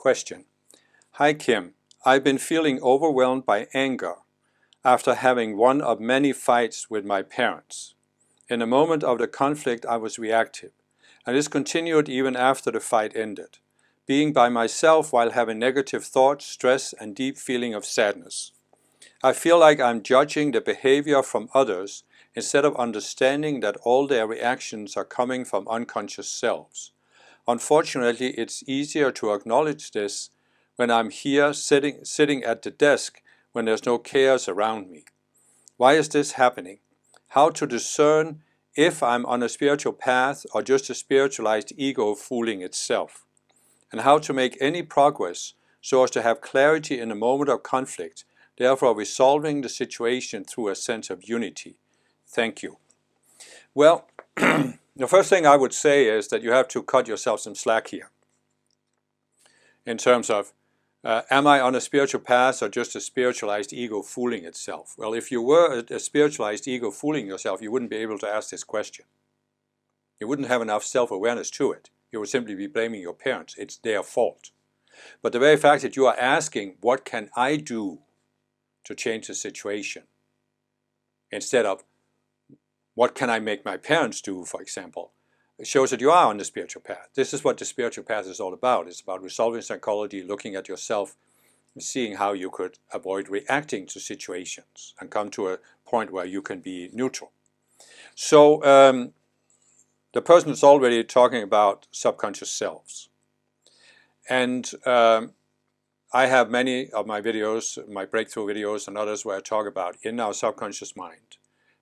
Question. Hi Kim, I've been feeling overwhelmed by anger after having one of many fights with my parents. In a moment of the conflict I was reactive, and this continued even after the fight ended, being by myself while having negative thoughts, stress, and deep feeling of sadness. I feel like I'm judging the behavior from others instead of understanding that all their reactions are coming from unconscious selves. Unfortunately, it's easier to acknowledge this when I'm here sitting at the desk when there's no chaos around me. Why is this happening? How to discern if I'm on a spiritual path or just a spiritualized ego fooling itself. And how to make any progress so as to have clarity in a moment of conflict, therefore resolving the situation through a sense of unity. Thank you. Well, the first thing I would say is that you have to cut yourself some slack here. In terms of, am I on a spiritual path or just a spiritualized ego fooling itself? Well, if you were a spiritualized ego fooling yourself, you wouldn't be able to ask this question. You wouldn't have enough self-awareness to it. You would simply be blaming your parents. It's their fault. But the very fact that you are asking, what can I do to change the situation? Instead of, what can I make my parents do, for example? It shows that you are on the spiritual path. This is what the spiritual path is all about. It's about resolving psychology, looking at yourself, and seeing how you could avoid reacting to situations and come to a point where you can be neutral. So the person is already talking about subconscious selves. And I have many of my videos, my breakthrough videos and others where I talk about in our subconscious mind,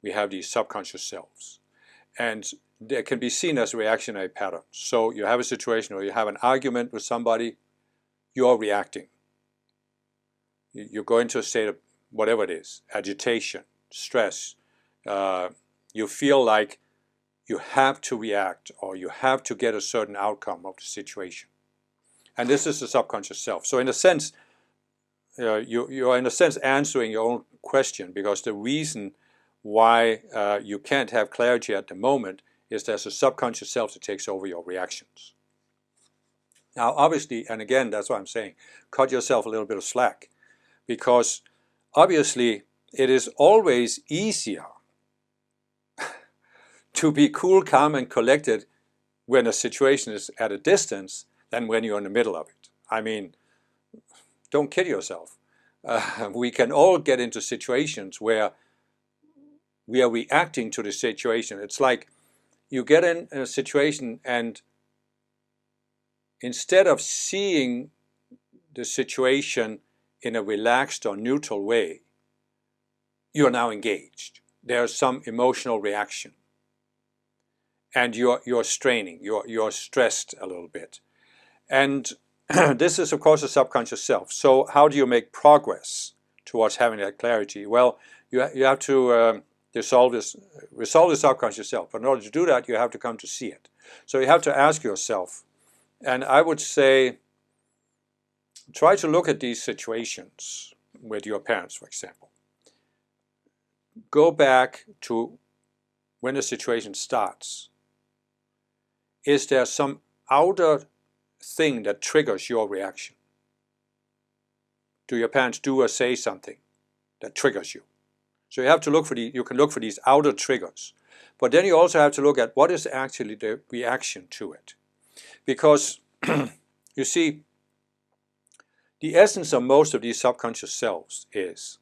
we have these subconscious selves. And they can be seen as reactionary patterns. So you have a situation where you have an argument with somebody, you're reacting. You go into a state of whatever it is, agitation, stress. You feel like you have to react or you have to get a certain outcome of the situation. And this is the subconscious self. So in a sense, you're in a sense answering your own question, because the reason why you can't have clarity at the moment is there's a subconscious self that takes over your reactions. Now obviously, and again that's what I'm saying, cut yourself a little bit of slack, because obviously it is always easier to be cool, calm and collected when a situation is at a distance than when you're in the middle of it. I mean, don't kid yourself. We can all get into situations where we are reacting to the situation. It's like you get in a situation and instead of seeing the situation in a relaxed or neutral way, you're now engaged. There's some emotional reaction. And you're straining, you're stressed a little bit. And this is of course a subconscious self. So how do you make progress towards having that clarity? Well, you have to resolve the subconscious self. But in order to do that, you have to come to see it. So you have to ask yourself, and I would say, try to look at these situations with your parents, for example. Go back to when the situation starts. Is there some outer thing that triggers your reaction? Do your parents do or say something that triggers you? So you have to look for you can look for these outer triggers. But then you also have to look at what is actually the reaction to it. Because you see, the essence of most of these subconscious selves is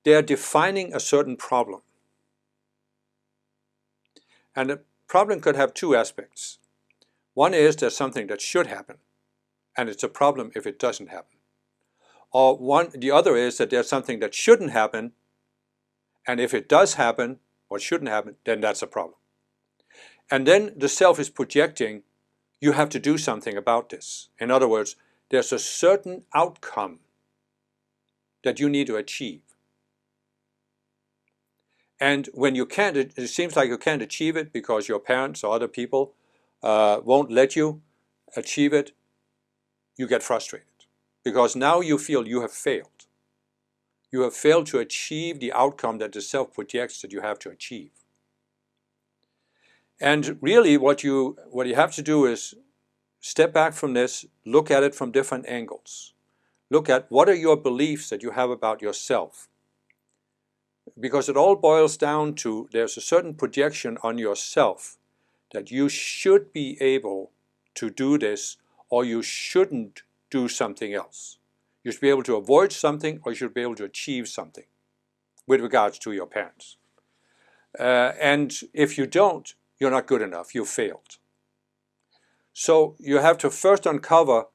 they're defining a certain problem. And the problem could have two aspects. One is there's something that should happen, and it's a problem if it doesn't happen. Or the other is that there's something that shouldn't happen, and if it does happen, or shouldn't happen, then that's a problem. And then the self is projecting, you have to do something about this. In other words, there's a certain outcome that you need to achieve. And when you can't, it seems like you can't achieve it because your parents or other people won't let you achieve it, you get frustrated. Because now you feel you have failed. You have failed to achieve the outcome that the self projects that you have to achieve. And really what you have to do is step back from this, look at it from different angles. Look at what are your beliefs that you have about yourself. Because it all boils down to there's a certain projection on yourself that you should be able to do this or you shouldn't do something else. You should be able to avoid something or you should be able to achieve something with regards to your parents. And if you don't, you're not good enough, you failed. So you have to first uncover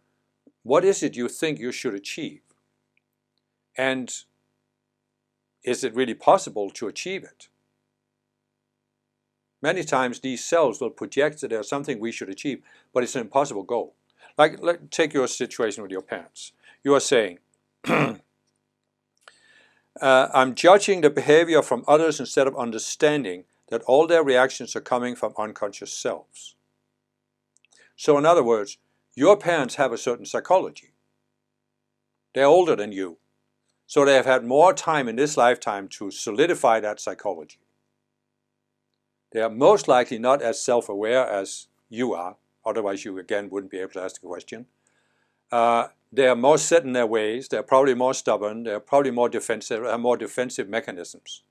what is it you think you should achieve, and is it really possible to achieve it? Many times these selves will project that there's something we should achieve, but it's an impossible goal. Like, take your situation with your parents. You are saying, I'm judging the behavior from others instead of understanding that all their reactions are coming from unconscious selves. So in other words, your parents have a certain psychology. They're older than you. So they have had more time in this lifetime to solidify that psychology. They are most likely not as self-aware as you are, otherwise you again wouldn't be able to ask the question. They are more set in their ways, they're probably more stubborn, they're probably more defensive, have more defensive mechanisms.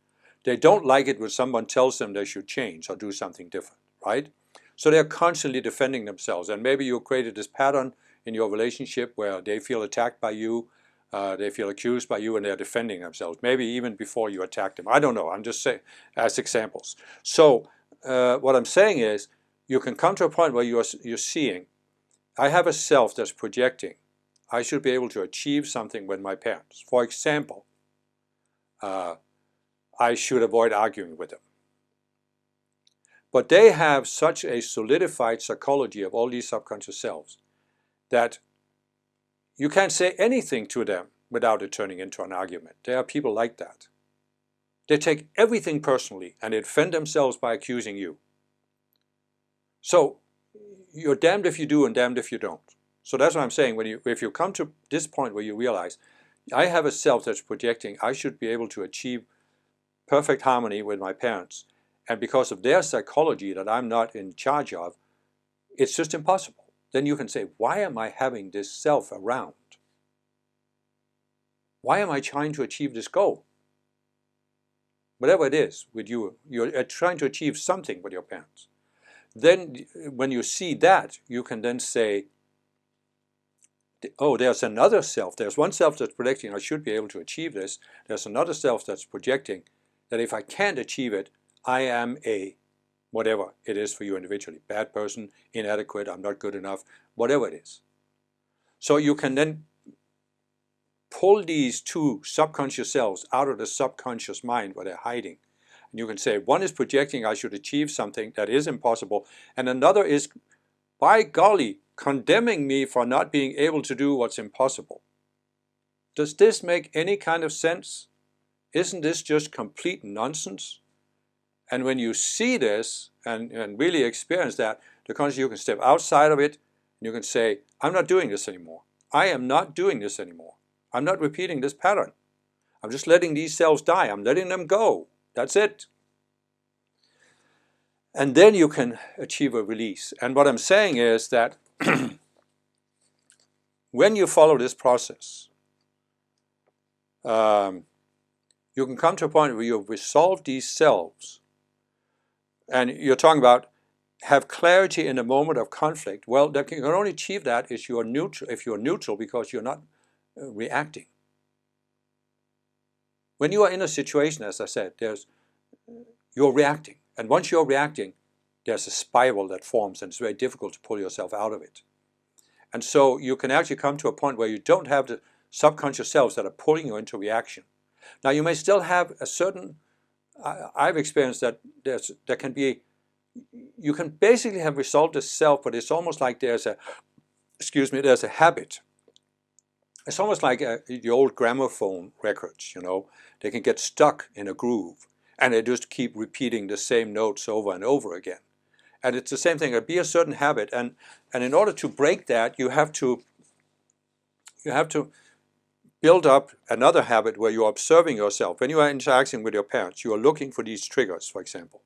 They don't like it when someone tells them they should change or do something different, right? So they're constantly defending themselves, and maybe you created this pattern in your relationship where they feel attacked by you, they feel accused by you, and they're defending themselves, maybe even before you attack them. I don't know, I'm just saying as examples. So what I'm saying is, you can come to a point where you're seeing, I have a self that's projecting, I should be able to achieve something with my parents. For example, I should avoid arguing with them. But they have such a solidified psychology of all these subconscious selves that you can't say anything to them without it turning into an argument. There are people like that. They take everything personally and they defend themselves by accusing you. So you're damned if you do and damned if you don't. So that's what I'm saying. If you come to this point where you realize, I have a self that's projecting, I should be able to achieve perfect harmony with my parents. And because of their psychology that I'm not in charge of, it's just impossible. Then you can say, why am I having this self around? Why am I trying to achieve this goal? Whatever it is with you, you're trying to achieve something with your parents. Then when you see that, you can then say, oh, there's another self. There's one self that's projecting, I should be able to achieve this. There's another self that's projecting that if I can't achieve it, I am a whatever it is for you individually. Bad person, inadequate, I'm not good enough, whatever it is. So you can then pull these two subconscious selves out of the subconscious mind where they're hiding. And you can say, one is projecting I should achieve something that is impossible, and another is, by golly, condemning me for not being able to do what's impossible. Does this make any kind of sense? Isn't this just complete nonsense? And when you see this and really experience that, the conscious, you can step outside of it and you can say, I'm not doing this anymore. I am not doing this anymore. I'm not repeating this pattern. I'm just letting these selves die. I'm letting them go. That's it. And then you can achieve a release. And what I'm saying is that when you follow this process, you can come to a point where you've resolved these selves. And you're talking about have clarity in a moment of conflict. Well, you can only achieve that if you're neutral because you're not reacting. When you are in a situation, as I said, you're reacting. And once you're reacting, there's a spiral that forms, and it's very difficult to pull yourself out of it. And so you can actually come to a point where you don't have the subconscious selves that are pulling you into reaction. Now, you may still have a certain, I've experienced that there can be, you can basically have resolved the self, but it's almost like there's a habit. It's almost like the old gramophone records, you know. They can get stuck in a groove, and they just keep repeating the same notes over and over again. And it's the same thing. It'll be a certain habit, and in order to break that, you have to build up another habit where you're observing yourself. When you are interacting with your parents, you are looking for these triggers, for example.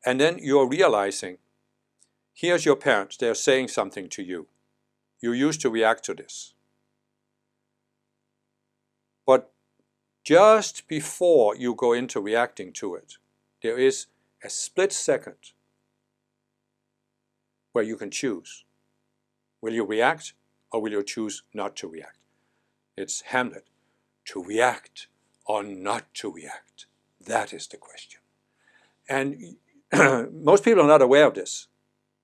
And then you're realizing, Here's your parents, they're saying something to you. You used to react to this. But just before you go into reacting to it, there is a split second where you can choose. Will you react or will you choose not to react? It's Hamlet. To react or not to react? That is the question. And most people are not aware of this.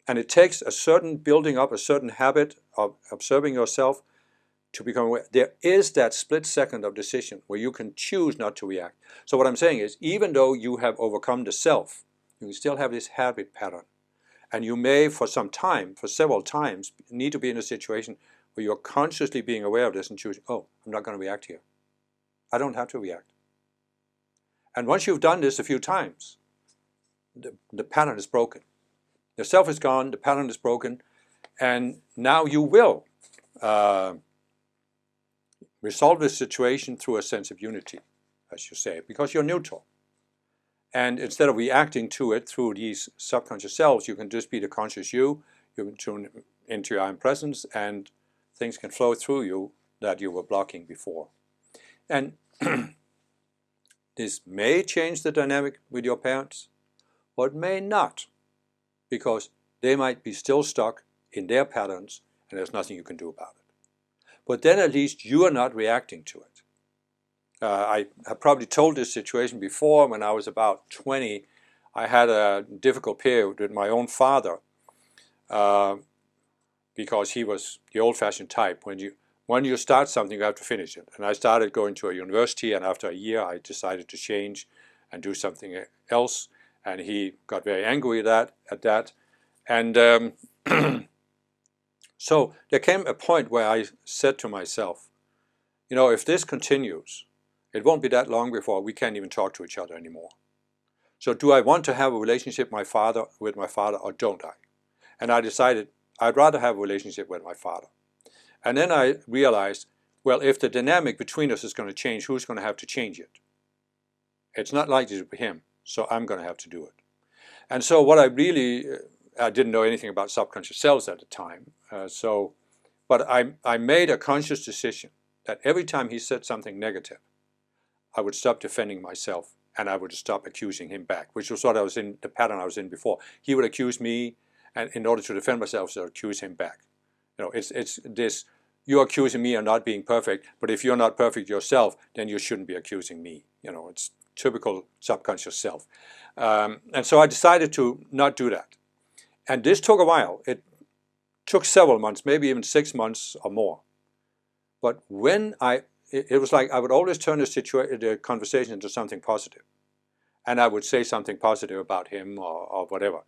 And it takes a certain building up, a certain habit of observing yourself to become aware. There is that split second of decision where you can choose not to react. So what I'm saying is, even though you have overcome the self, you still have this habit pattern. And you may, for some time, for several times, need to be in a situation where you're consciously being aware of this and choosing, oh, I'm not going to react here. I don't have to react. And once you've done this a few times, the pattern is broken. The self is gone, the pattern is broken, and now you will resolve this situation through a sense of unity, as you say, because you're neutral. And instead of reacting to it through these subconscious selves, you can just be the conscious you can tune into your own presence, and things can flow through you that you were blocking before. And this may change the dynamic with your parents, or it may not, because they might be still stuck in their patterns and there's nothing you can do about it. But then at least you are not reacting to it. I have probably told this situation before. When I was about 20, I had a difficult period with my own father because he was the old-fashioned type. When you start something, you have to finish it. And I started going to a university, and after a year I decided to change and do something else. And he got very angry at that. And so there came a point where I said to myself, you know, if this continues, it won't be that long before we can't even talk to each other anymore. So do I want to have a relationship with my father, or don't I? And I decided I'd rather have a relationship with my father. And then I realized, well, if the dynamic between us is going to change, who's going to have to change it? It's not likely to be him, so I'm going to have to do it. And so what I didn't know anything about subconscious selves at the time, but I made a conscious decision that every time he said something negative, I would stop defending myself and I would stop accusing him back, which was what I was in, the pattern I was in before. He would accuse me, and in order to defend myself, I would accuse him back. You know, it's this, you're accusing me of not being perfect, but if you're not perfect yourself, then you shouldn't be accusing me. You know, it's typical subconscious self. And so I decided to not do that. And this took a while. It took several months, maybe even 6 months or more. But when it was like I would always turn the conversation into something positive. And I would say something positive about him or whatever.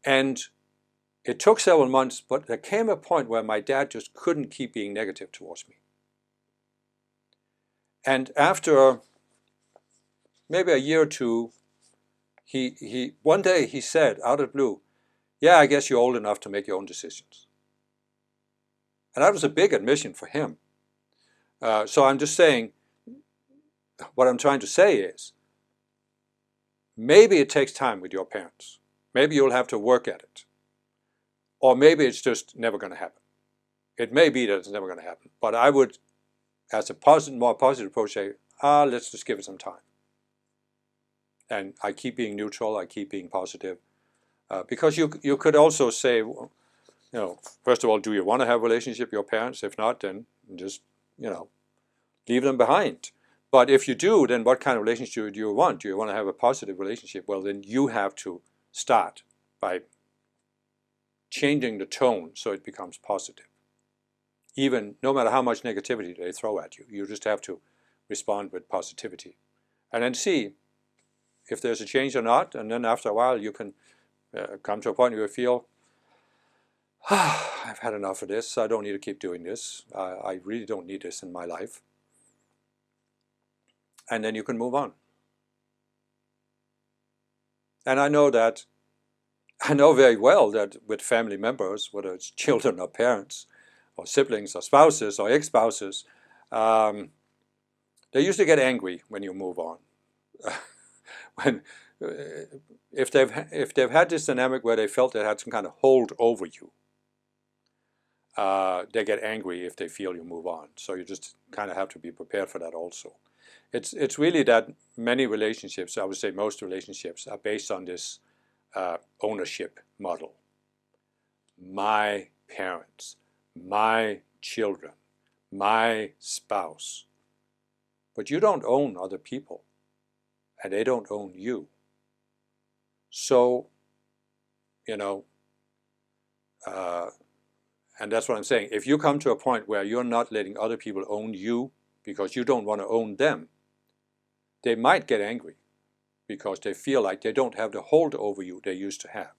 And it took several months, but there came a point where my dad just couldn't keep being negative towards me. And after maybe a year or two, one day he said, out of the blue, yeah, I guess you're old enough to make your own decisions. And that was a big admission for him. So I'm just saying, what I'm trying to say is, maybe it takes time with your parents. Maybe you'll have to work at it. Or maybe it's just never going to happen. It may be that it's never going to happen. But I would, as a more positive approach, say, let's just give it some time. And I keep being neutral, I keep being positive. Because you could also say, you know, first of all, do you want to have a relationship with your parents? If not, then just, you know, leave them behind. But if you do, then what kind of relationship do you want? Do you want to have a positive relationship? Well, then you have to start by changing the tone so it becomes positive. Even no matter how much negativity they throw at you, you just have to respond with positivity. And then see if there's a change or not, and then after a while you can come to a point where you feel, I've had enough of this, I don't need to keep doing this, I really don't need this in my life. And then you can move on. And I know very well that with family members, whether it's children or parents, or siblings or spouses or ex-spouses, they usually get angry when you move on. if they've had this dynamic where they felt they had some kind of hold over you, they get angry if they feel you move on. So you just kind of have to be prepared for that also. It's really that many relationships, I would say most relationships, are based on this ownership model. My parents, my children, my spouse. But you don't own other people, and they don't own you. So, you know, and that's what I'm saying. If you come to a point where you're not letting other people own you because you don't want to own them, they might get angry because they feel like they don't have the hold over you they used to have.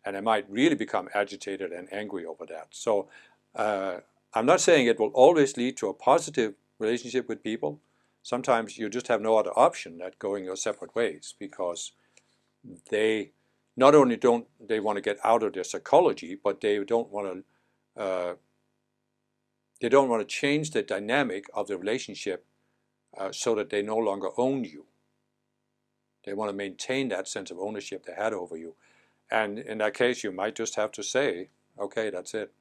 And they might really become agitated and angry over that. So I'm not saying it will always lead to a positive relationship with people. Sometimes you just have no other option than going your separate ways because they not only don't they want to get out of their psychology, but they don't want to change the dynamic of the relationship so that they no longer own you. They want to maintain that sense of ownership they had over you. And in that case, you might just have to say, okay, that's it.